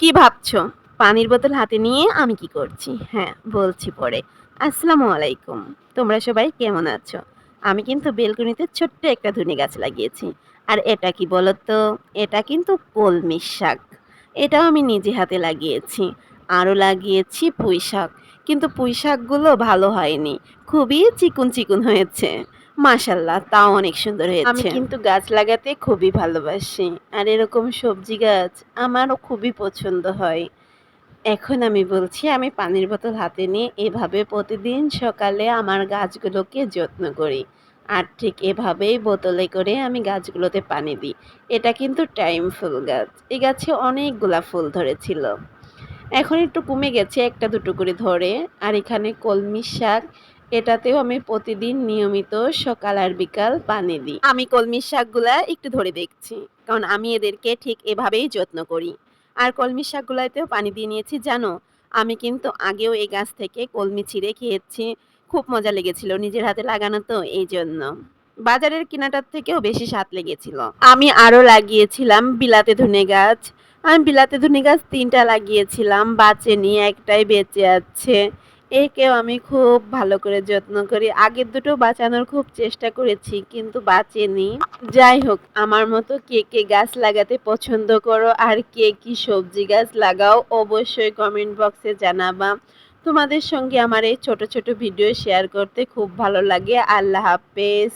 কি ভাবছো? পানির বোতল হাতে নিয়ে আমি কি করছি? হ্যাঁ, বলছি পরে। আসসালামু আলাইকুম। তোমরা সবাই কেমন আছো? আমি কিন্তু বেলকনিতে ছোট্ট একটা ধনে গাছ লাগিয়েছি। আর এটা কি বলো তো? এটা কিন্তু কলমি শাক। এটাও আমি নিজে হাতে লাগিয়েছি। আরও লাগিয়েছি পুঁই শাক। কিন্তু পুঁই শাকগুলো ভালো হয়নি। খুবই চিকন, চিকন হয়েছে। মাশাআল্লাহ, তাও অনেক সুন্দর হয়েছে। আমি কিন্তু গাছ লাগাতে খুবই ভালোবাসি। আর এরকম সবজি গাছ আমারও খুবই পছন্দ হয়। এখন আমি বলছি, আমি পানির বোতল হাতে নিয়ে এভাবে প্রতিদিন সকালে আমার গাছগুলোকে যত্ন করি। আর ঠিক এভাবেই বোতলে করে আমি গাছগুলোতে পানি দিই। এটা কিন্তু টাইম ফুল গাছ। এই গাছে অনেকগুলা ফুল ধরেছিল। এখন একটু কমে গেছে, একটা দুটো করে ধরে। আর এখানে কলমি শাক, এটাতেও আমি প্রতিদিন নিয়মিত সকাল আর বিকাল পানি দিই। আমি কলমি শাকগুলা একটু ধরে দেখছি, কারণ আমি এদেরকে ঠিক এভাবেই যত্ন করি। আর কলমি শাকগুলাতেও পানি দিয়ে নিয়েছি জানো। আমি কিন্তু আগেও এই গাছ থেকে কলমি ছিঁড়ে খেয়েছি। খুব মজা লেগেছিল, নিজের হাতে লাগানো তো এই জন্য। বাজারের কেনাটার থেকেও বেশি স্বাদ লেগেছিল। আমি আরও লাগিয়েছিলাম বিলাতে ধনে গাছ। আমি বিলাতি ধনে গাছ ৩টা লাগিয়েছিলাম, বাঁচেনি, একটাই বেঁচে আছে। একেও আমি খুব ভালো করে যত্ন করি। আগের দুটো বাঁচানোর খুব চেষ্টা করেছি, কিন্তু বাঁচেনি। যাই হোক, আমার মতো কে কে গাছ লাগাতে পছন্দ করো আর কে কি সবজি গাছ লাগাও অবশ্যই কমেন্ট বক্সে জানাবা। তোমাদের সঙ্গে আমার এই ছোট ছোট ভিডিও শেয়ার করতে খুব ভালো লাগে। আল্লাহ হাফেজ।